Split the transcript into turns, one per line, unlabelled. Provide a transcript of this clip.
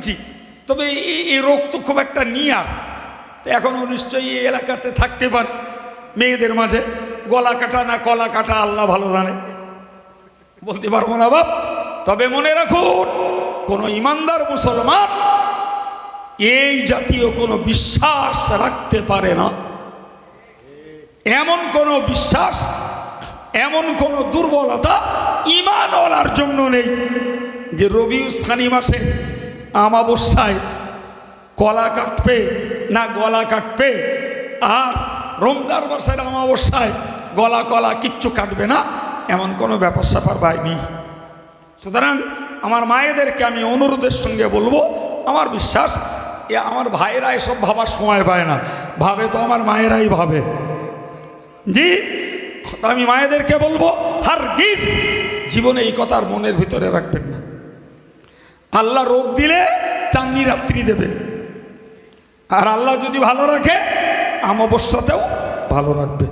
শুনছি, তবে এই রোগ তো খুব একটা নিয়ার, এখনও নিশ্চয়ই এই এলাকাতে থাকতে পারে মেয়েদের মাঝে। গলা কাটা না কলা কাটা আল্লাহ ভালো জানে, বলতে পারবো না বাপ। তবে মনে রাখুন, কোনো ইমানদার মুসলমান এই জাতীয় কোনো বিশ্বাস রাখতে পারে না। এমন কোনো বিশ্বাস, এমন কোনো দুর্বলতা ঈমানওয়ালার জন্য নেই যে রবিউল সানি মাসে আমাবস্যায় কলা কাটবে না গলা কাটবে, আর রমজান মাসের আমাবস্যায় গলা কলা কিচ্ছু কাটবে না, এমন কোনো ব্যাপার স্যাপার ভাই নেই। সুতরাং আমার মায়েদেরকে আমি অনুরোধের সঙ্গে বলবো, আমার বিশ্বাস আমার ভাইয়েরা এসব ভাবার সময় পায় না, ভাবে তো আমার মায়েরাই ভাবে। জি, আমি মায়েদেরকে বলবো, হারগিজ জীবনে এই কথার মনের ভিতরে রাখবেন না। আল্লাহ রোগ দিলে চাঁদনি রাত্রি দেবে, আর আল্লাহ যদি ভালো রাখে আমাবস্যাতেও ভালো রাখবে।